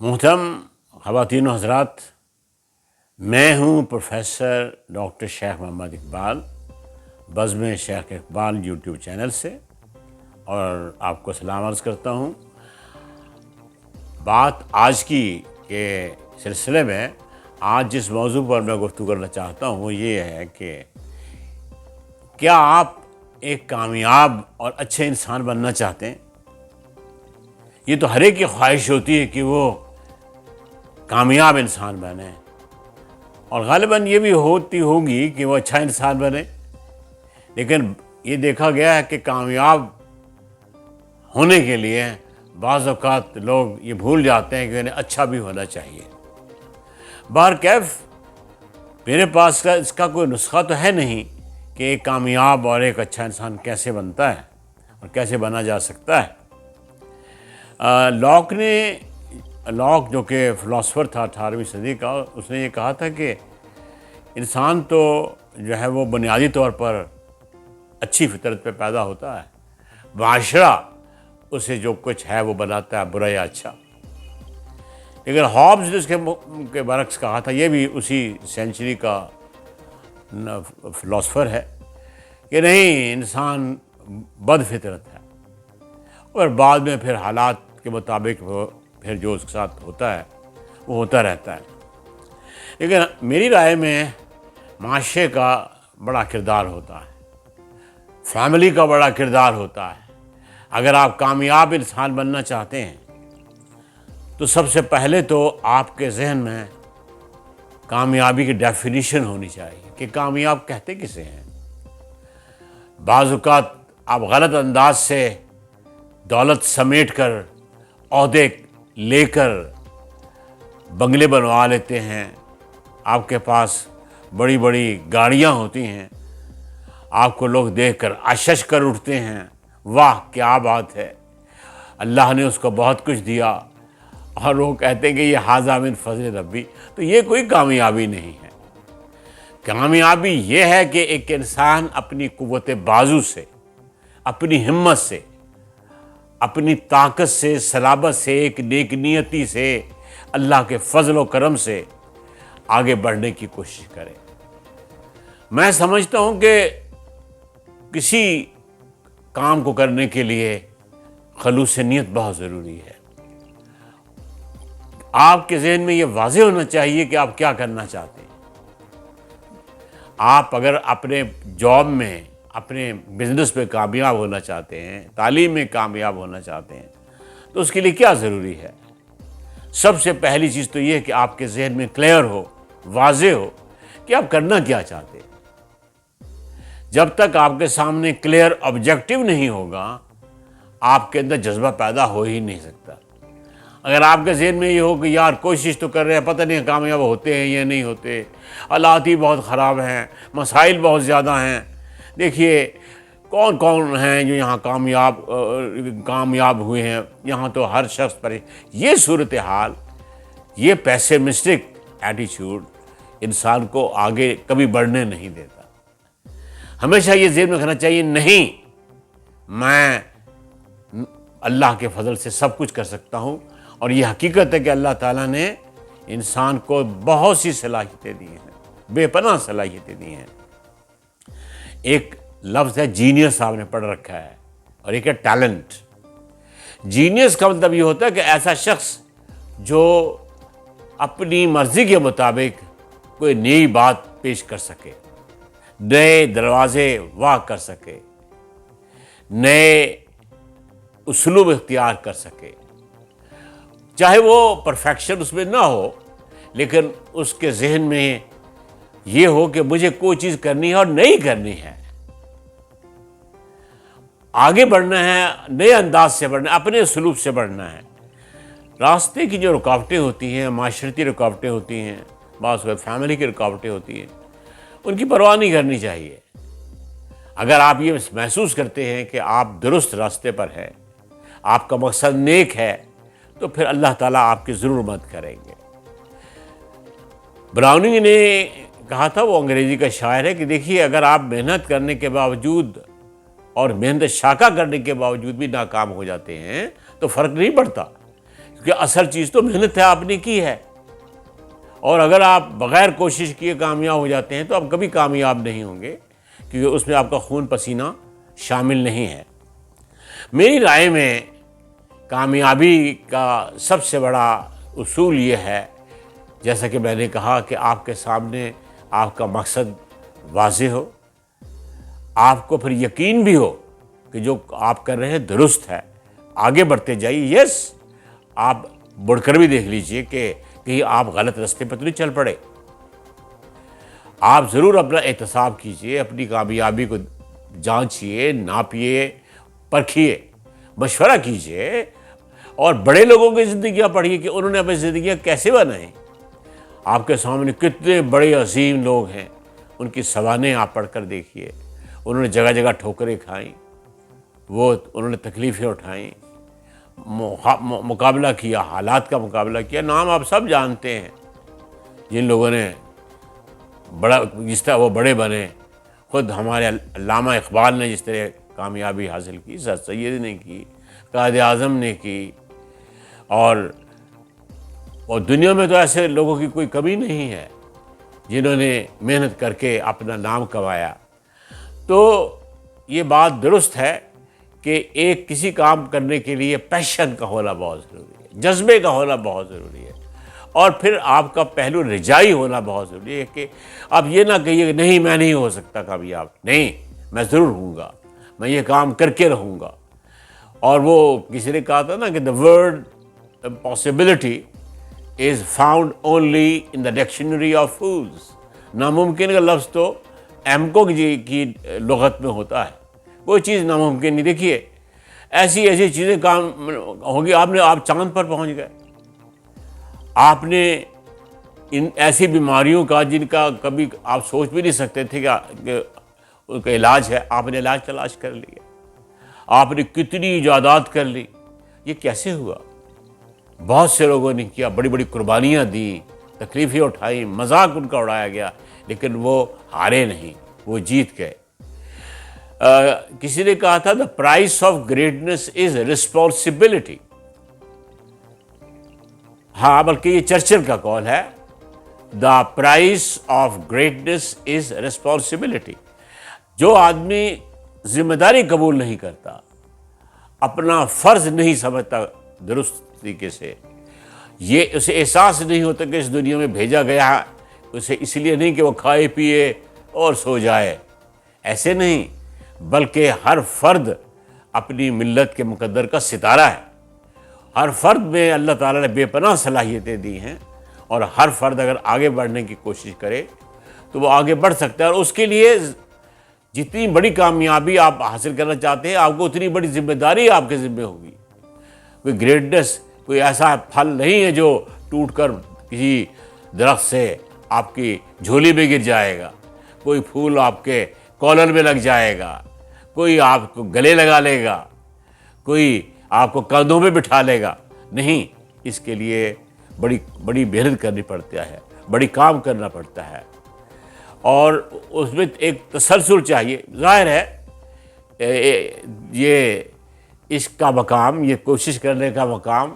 محترم خواتین و حضرات، میں ہوں پروفیسر ڈاکٹر شیخ محمد اقبال، بزم شیخ اقبال یوٹیوب چینل سے، اور آپ کو سلام عرض کرتا ہوں۔ بات آج کی کے سلسلے میں آج جس موضوع پر میں گفتگو کرنا چاہتا ہوں وہ یہ ہے کہ کیا آپ ایک کامیاب اور اچھے انسان بننا چاہتے ہیں؟ یہ تو ہر ایک کی خواہش ہوتی ہے کہ وہ کامیاب انسان بنے، اور غالباً یہ بھی ہوتی ہوگی کہ وہ اچھا انسان بنے، لیکن یہ دیکھا گیا ہے کہ کامیاب ہونے کے لیے بعض اوقات لوگ یہ بھول جاتے ہیں کہ انہیں اچھا بھی ہونا چاہیے۔ بہرکیف میرے پاس اس کا کوئی نسخہ تو ہے نہیں کہ ایک کامیاب اور ایک اچھا انسان کیسے بنتا ہے اور کیسے بنا جا سکتا ہے۔ لاک جو کہ فلاسفر تھا 18ویں صدی کا، اس نے یہ کہا تھا کہ انسان تو جو ہے وہ بنیادی طور پر اچھی فطرت پہ پیدا ہوتا ہے، معاشرہ اسے جو کچھ ہے وہ بناتا ہے، برا یا اچھا۔ لیکن ہابز نے اس کے برعکس کہا تھا، یہ بھی اسی سینچری کا فلاسفر ہے، کہ نہیں، انسان بد فطرت ہے، اور بعد میں پھر حالات کے مطابق وہ پھر جو اس کے ساتھ ہوتا ہے وہ ہوتا رہتا ہے۔ لیکن میری رائے میں معاشرے کا بڑا کردار ہوتا ہے، فیملی کا بڑا کردار ہوتا ہے۔ اگر آپ کامیاب انسان بننا چاہتے ہیں تو سب سے پہلے تو آپ کے ذہن میں کامیابی کی ڈیفینیشن ہونی چاہیے کہ کامیاب کہتے کسے ہیں۔ بعض اوقات آپ غلط انداز سے دولت سمیٹ کر، عہدے لے کر بنگلے بنوا لیتے ہیں، آپ کے پاس بڑی بڑی گاڑیاں ہوتی ہیں، آپ کو لوگ دیکھ کر اشش کر اٹھتے ہیں، واہ کیا بات ہے، اللہ نے اس کو بہت کچھ دیا، اور وہ کہتے ہیں کہ یہ ھذا من فضل ربی۔ تو یہ کوئی کامیابی نہیں ہے۔ کامیابی یہ ہے کہ ایک انسان اپنی قوت بازو سے، اپنی ہمت سے، اپنی طاقت سے، صلابت سے، ایک نیک نیتی سے، اللہ کے فضل و کرم سے آگے بڑھنے کی کوشش کرے۔ میں سمجھتا ہوں کہ کسی کام کو کرنے کے لیے خلوص نیت بہت ضروری ہے۔ آپ کے ذہن میں یہ واضح ہونا چاہیے کہ آپ کیا کرنا چاہتے ہیں۔ آپ اگر اپنے جاب میں، اپنے بزنس پہ کامیاب ہونا چاہتے ہیں، تعلیم میں کامیاب ہونا چاہتے ہیں، تو اس کے لیے کیا ضروری ہے؟ سب سے پہلی چیز تو یہ ہے کہ آپ کے ذہن میں کلیئر ہو، واضح ہو کہ آپ کرنا کیا چاہتے ہیں۔ جب تک آپ کے سامنے کلیئر آبجیکٹو نہیں ہوگا، آپ کے اندر جذبہ پیدا ہو ہی نہیں سکتا۔ اگر آپ کے ذہن میں یہ ہو کہ یار کوشش تو کر رہے ہیں، پتہ نہیں کامیاب ہوتے ہیں یا نہیں ہوتے، حالات ہی بہت خراب ہیں، مسائل بہت زیادہ ہیں، دیکھیے کون کون ہیں جو یہاں کامیاب ہوئے ہیں، یہاں تو ہر شخص پر یہ صورتحال، یہ پیسمسٹک ایٹیچیوڈ انسان کو آگے کبھی بڑھنے نہیں دیتا۔ ہمیشہ یہ ذہن میں رکھنا چاہیے، نہیں، میں اللہ کے فضل سے سب کچھ کر سکتا ہوں، اور یہ حقیقت ہے کہ اللہ تعالیٰ نے انسان کو بہت سی صلاحیتیں دی ہیں، بے پناہ صلاحیتیں دی ہیں۔ ایک لفظ ہے جینیس، آپ نے پڑھ رکھا ہے، اور ایک ہے ٹیلنٹ۔ جینیس کا مطلب یہ ہوتا ہے کہ ایسا شخص جو اپنی مرضی کے مطابق کوئی نئی بات پیش کر سکے، نئے دروازے واہ کر سکے، نئے اسلوب اختیار کر سکے، چاہے وہ پرفیکشن اس میں نہ ہو، لیکن اس کے ذہن میں یہ ہو کہ مجھے کوئی چیز کرنی ہے اور نہیں کرنی ہے، آگے بڑھنا ہے، نئے انداز سے بڑھنا ہے، اپنے اسلوب سے بڑھنا ہے۔ راستے کی جو رکاوٹیں ہوتی ہیں، معاشرتی رکاوٹیں ہوتی ہیں، بعض وقت فیملی کی رکاوٹیں ہوتی ہیں، ان کی پرواہ نہیں کرنی چاہیے۔ اگر آپ یہ محسوس کرتے ہیں کہ آپ درست راستے پر ہیں، آپ کا مقصد نیک ہے، تو پھر اللہ تعالیٰ آپ کی ضرور مدد کریں گے۔ براؤننگ نے کہا تھا، وہ انگریزی کا شاعر ہے، کہ دیکھیے اگر آپ محنت کرنے کے باوجود اور محنت شاقہ کرنے کے باوجود بھی ناکام ہو جاتے ہیں تو فرق نہیں پڑتا، کیونکہ اصل چیز تو محنت ہے، آپ نے کی ہے، اور اگر آپ بغیر کوشش کیے کامیاب ہو جاتے ہیں تو آپ کبھی کامیاب نہیں ہوں گے، کیونکہ اس میں آپ کا خون پسینہ شامل نہیں ہے۔ میری رائے میں کامیابی کا سب سے بڑا اصول یہ ہے، جیسا کہ میں نے کہا، کہ آپ کے سامنے آپ کا مقصد واضح ہو، آپ کو پھر یقین بھی ہو کہ جو آپ کر رہے ہیں درست ہے، آگے بڑھتے جائیے۔ یس، آپ بڑھ کر بھی دیکھ لیجئے کہ کہیں آپ غلط راستے پر تو نہیں چل پڑے۔ آپ ضرور اپنا احتساب کیجئے، اپنی کامیابی کو جانچیے، ناپیے، پرکھیے، مشورہ کیجئے، اور بڑے لوگوں کی زندگیاں پڑھیے کہ انہوں نے اپنی زندگیاں کیسے بنائیں۔ آپ کے سامنے کتنے بڑے عظیم لوگ ہیں، ان کی سوانحیں آپ پڑھ کر دیکھیے۔ انہوں نے جگہ جگہ ٹھوکریں کھائیں، انہوں نے تکلیفیں اٹھائیں، مقابلہ کیا، حالات کا مقابلہ کیا۔ نام آپ سب جانتے ہیں جن لوگوں نے جس طرح وہ بڑے بنے۔ خود ہمارے علامہ اقبال نے جس طرح کامیابی حاصل کی، سر سید نے کی، قائد اعظم نے کی، اور دنیا میں تو ایسے لوگوں کی کوئی کمی نہیں ہے جنہوں نے محنت کر کے اپنا نام کمایا۔ تو یہ بات درست ہے کہ ایک کسی کام کرنے کے لیے پیشن کا ہونا بہت ضروری ہے، جذبے کا ہونا بہت ضروری ہے، اور پھر آپ کا پہلو رجائی ہونا بہت ضروری ہے کہ آپ یہ نہ کہیے کہ نہیں میں نہیں ہو سکتا کامیاب، نہیں میں ضرور ہوں گا، میں یہ کام کر کے رہوں گا۔ اور وہ کسی نے کہا تھا نا کہ the word impossibility is found only in the dictionary of fools۔ ناممکن کا لفظ تو ایمکو کی لغت میں ہوتا ہے، کوئی چیز ناممکن نہیں۔ دیکھیے ایسی چیزیں کام ہوگی، آپ چاند پر پہنچ گئے، آپ نے ان ایسی بیماریوں کا جن کا کبھی آپ سوچ بھی نہیں سکتے تھے کہ ان کا علاج ہے، آپ نے علاج تلاش کر لیا، آپ نے کتنی ایجادات کر لی۔ یہ کیسے ہوا؟ بہت سے لوگوں نے کیا، بڑی بڑی قربانیاں دیں، تکلیفیں اٹھائیں، مذاق ان کا اڑایا گیا، لیکن وہ ہارے نہیں، وہ جیت گئے۔ کسی نے کہا تھا the price of greatness is responsibility۔ ہاں، بلکہ یہ چرچل کا قول ہے، the price of greatness is responsibility۔ جو آدمی ذمہ داری قبول نہیں کرتا، اپنا فرض نہیں سمجھتا درست طریقے سے، یہ اسے احساس نہیں ہوتا کہ اس دنیا میں بھیجا گیا ہے اسے اس لیے نہیں کہ وہ کھائے پیے اور سو جائے، ایسے نہیں، بلکہ ہر فرد اپنی ملت کے مقدر کا ستارہ ہے۔ ہر فرد میں اللہ تعالیٰ نے بے پناہ صلاحیتیں دی ہیں، اور ہر فرد اگر آگے بڑھنے کی کوشش کرے تو وہ آگے بڑھ سکتا ہے، اور اس کے لیے جتنی بڑی کامیابی آپ حاصل کرنا چاہتے ہیں، آپ کو اتنی بڑی ذمہ داری آپ کے ذمہ ہوگی۔ کوئی گریٹنس کوئی ایسا پھل نہیں ہے جو ٹوٹ کر کسی درخت سے آپ کی جھولی میں گر جائے گا، کوئی پھول آپ کے کالر میں لگ جائے گا، کوئی آپ کو گلے لگا لے گا، کوئی آپ کو کندھوں میں بٹھا لے گا، نہیں۔ اس کے لیے بڑی محنت کرنی پڑتا ہے، بڑی کام کرنا پڑتا ہے، اور اس میں ایک تسلسل چاہیے۔ ظاہر ہے یہ اس کا مقام، یہ کوشش کرنے کا مقام،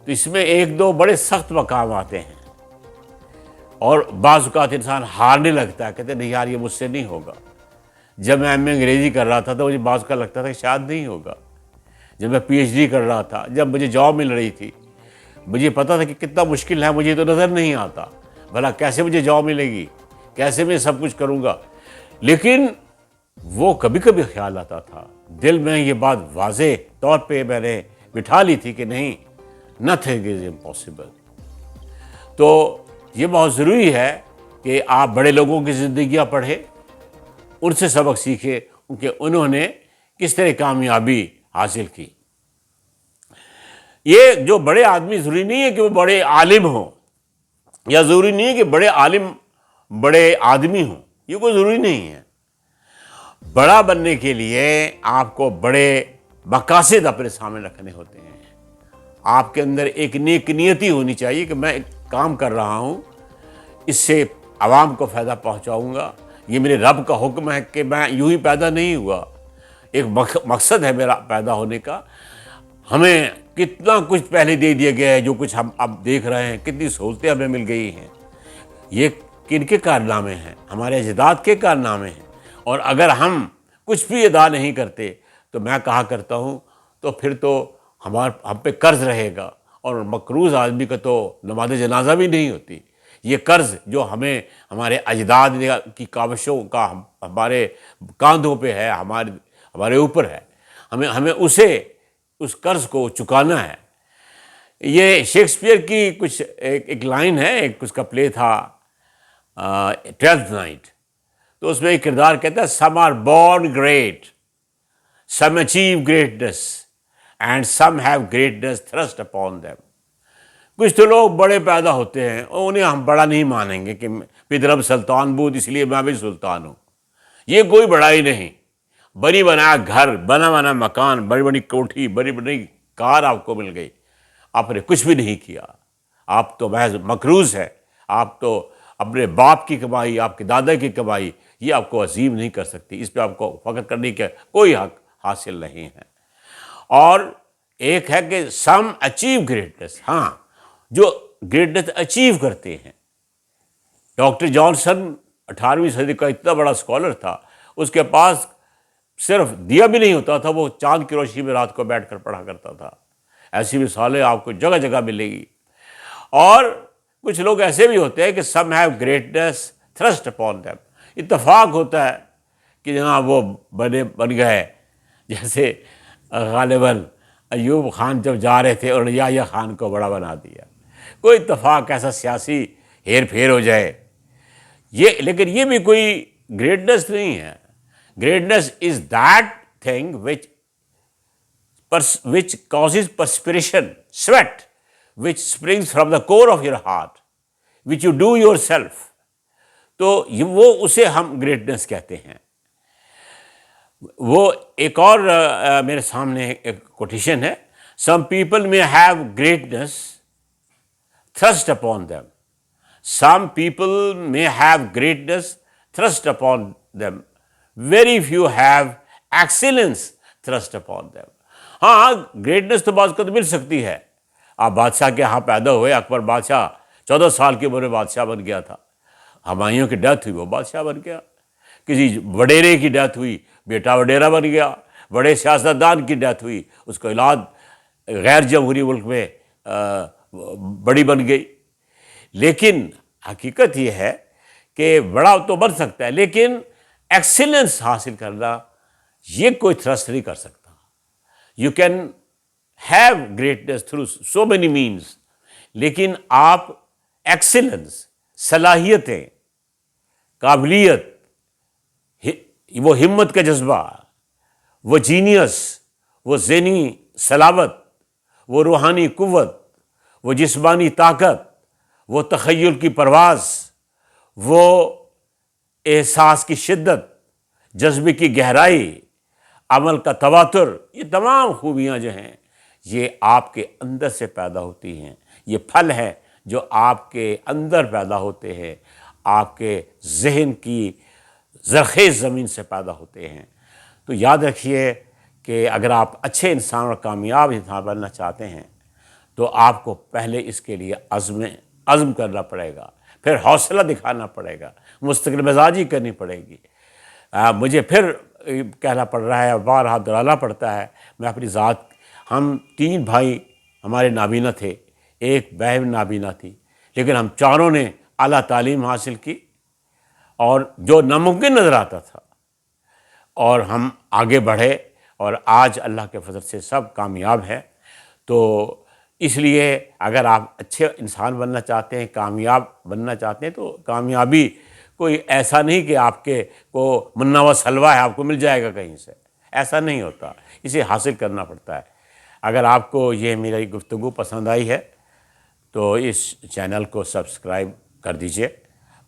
تو اس میں ایک دو بڑے سخت مقام آتے ہیں، اور بعض اوقات انسان ہارنے لگتا ہے، کہتے ہیں نہیں یار یہ مجھ سے نہیں ہوگا۔ جب میں ایم اے انگریزی کر رہا تھا تو مجھے بعض اوقات لگتا تھا کہ شاید نہیں ہوگا۔ جب میں پی ایچ ڈی کر رہا تھا، جب مجھے جاب مل رہی تھی، مجھے پتا تھا کہ کتنا مشکل ہے، مجھے تو نظر نہیں آتا بھلا کیسے مجھے جاب ملے گی، کیسے میں سب کچھ کروں گا۔ لیکن وہ کبھی کبھی خیال آتا تھا دل میں، یہ بات واضح طور پہ میں نے بٹھا لی تھی کہ نہیں، nothing is impossible۔ تو یہ بہت ضروری ہے کہ آپ بڑے لوگوں کی زندگیاں پڑھیں، ان سے سبق سیکھیں کہ انہوں نے کس طرح کامیابی حاصل کی۔ یہ جو بڑے آدمی ضروری نہیں ہے کہ وہ بڑے عالم ہوں، یا ضروری نہیں ہے کہ بڑے عالم بڑے آدمی ہوں، یہ کوئی ضروری نہیں ہے۔ بڑا بننے کے لیے آپ کو بڑے مقاصد اپنے سامنے رکھنے ہوتے ہیں۔ آپ کے اندر ایک نیک نیتی ہونی چاہیے کہ میں ایک کام کر رہا ہوں، اس سے عوام کو فائدہ پہنچاؤں گا، یہ میرے رب کا حکم ہے کہ میں یوں ہی پیدا نہیں ہوا، ایک مقصد ہے میرا پیدا ہونے کا۔ ہمیں کتنا کچھ پہلے دے دیا گیا ہے، جو کچھ ہم اب دیکھ رہے ہیں، کتنی سہولتیں ہمیں مل گئی ہیں، یہ کن کے کارنامے ہیں؟ ہمارے اجداد کے کارنامے ہیں۔ اور اگر ہم کچھ بھی ادا نہیں کرتے تو میں کہا کرتا ہوں تو پھر تو ہم پہ قرض رہے گا، اور مقروض آدمی کا تو نماز جنازہ بھی نہیں ہوتی۔ یہ قرض جو ہمیں ہمارے اجداد کی کاوشوں کا ہمارے کاندھوں پہ ہے، ہمارے اوپر ہے، ہمیں اس قرض کو چکانا ہے۔ یہ شیکسپیئر کی کچھ ایک لائن ہے، ایک اس کا پلے تھا ٹویلتھ نائٹ، تو اس میں ایک کردار کہتا ہے some are born great, some achieve greatness and some have greatness thrust upon them. کچھ تو لوگ بڑے پیدا ہوتے ہیں اور انہیں ہم بڑا نہیں مانیں گے کہ پدرم سلطان بود اس لیے میں بھی سلطان ہوں، یہ کوئی بڑائی نہیں۔ بنی بنا گھر، بنا بنا مکان، بڑی بڑی کوٹھی، بڑی بڑی کار آپ کو مل گئی، آپ نے کچھ بھی نہیں کیا، آپ تو محض مقروض ہے۔ آپ تو اپنے باپ کی کمائی، آپ کے دادا کی کمائی، یہ آپ کو عظیم نہیں کر سکتی، اس پہ آپ کو فخر کرنے کا کوئی حق حاصل نہیں ہے۔ اور ایک ہے کہ سم اچیو گریٹنس، ہاں جو گریٹنس اچیو کرتے ہیں۔ ڈاکٹر جانسن 18ویں صدی کا اتنا بڑا اسکالر تھا، اس کے پاس صرف دیا بھی نہیں ہوتا تھا، وہ چاند کی روشنی میں رات کو بیٹھ کر پڑھا کرتا تھا۔ ایسی مثالیں آپ کو جگہ جگہ ملے گی۔ اور کچھ لوگ ایسے بھی ہوتے ہیں کہ some have greatness thrust upon them, اتفاق ہوتا ہے کہ جناب وہ بن گئے، جیسے غالباً ایوب خان جب جا رہے تھے اور یحییٰ خان کو بڑا بنا دیا، کوئی اتفاق ایسا سیاسی ہیر پھیر ہو جائے، لیکن یہ بھی کوئی گریٹنس نہیں ہے۔ Greatness is that thing which causes perspiration, sweat, which springs from the core of your heart, which you do yourself. تو وہ اسے ہم گریٹنس کہتے ہیں۔ وہ ایک اور میرے سامنے ایک کوٹیشن ہے، some people may have greatness thrust upon them. Some people may have greatness thrust upon them. Very few have excellence thrust upon them. ہاں گریٹنس تو بعض کو تو مل سکتی ہے۔ آپ بادشاہ کے ہاں پیدا ہوئے، اکبر بادشاہ 14 سال کی عمر میں بادشاہ بن گیا تھا، ہمایوں کی ڈیتھ ہوئی وہ بادشاہ بن گیا، کسی وڈیرے کی ڈیتھ ہوئی بیٹا وڈیرا بن گیا، بڑے سیاستدان کی ڈیتھ ہوئی اس کو اولاد غیر جمہوری ملک میں بڑی بن گئی۔ لیکن حقیقت یہ ہے کہ بڑا تو بن سکتا ہے، لیکن ایکسیلنس حاصل کرنا یہ کوئی تھرسٹ نہیں کر سکتا۔ You can have greatness through so many means، لیکن آپ ایکسیلنس، صلاحیتیں، قابلیت، وہ ہمت کا جذبہ، وہ جینیس، وہ ذہنی صلابت، وہ روحانی قوت، وہ جسمانی طاقت، وہ تخیل کی پرواز، وہ احساس کی شدت، جذبے کی گہرائی، عمل کا تواتر، یہ تمام خوبیاں جو ہیں یہ آپ کے اندر سے پیدا ہوتی ہیں۔ یہ پھل ہے جو آپ کے اندر پیدا ہوتے ہیں، آپ کے ذہن کی زرخیز زمین سے پیدا ہوتے ہیں۔ تو یاد رکھیے کہ اگر آپ اچھے انسان اور کامیاب انسان بننا چاہتے ہیں تو آپ کو پہلے اس کے لیے عزم کرنا پڑے گا، پھر حوصلہ دکھانا پڑے گا، مستقل مزاجی کرنی پڑے گی۔ مجھے پھر کہنا پڑ رہا ہے اور بارہا دہرانا پڑتا ہے، میں اپنی ذات، ہم 3 بھائی ہمارے نابینا تھے، ایک بہن نابینا تھی، لیکن ہم چاروں نے اعلیٰ تعلیم حاصل کی اور جو ناممکن نظر آتا تھا، اور ہم آگے بڑھے اور آج اللہ کے فضل سے سب کامیاب ہیں۔ تو اس لیے اگر آپ اچھے انسان بننا چاہتے ہیں، کامیاب بننا چاہتے ہیں، تو کامیابی کوئی ایسا نہیں کہ آپ کے کو منا و سلوا ہے آپ کو مل جائے گا کہیں سے، ایسا نہیں ہوتا، اسے حاصل کرنا پڑتا ہے۔ اگر آپ کو یہ میری گفتگو پسند آئی ہے تو اس چینل کو سبسکرائب کر دیجئے۔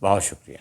بہت شکریہ۔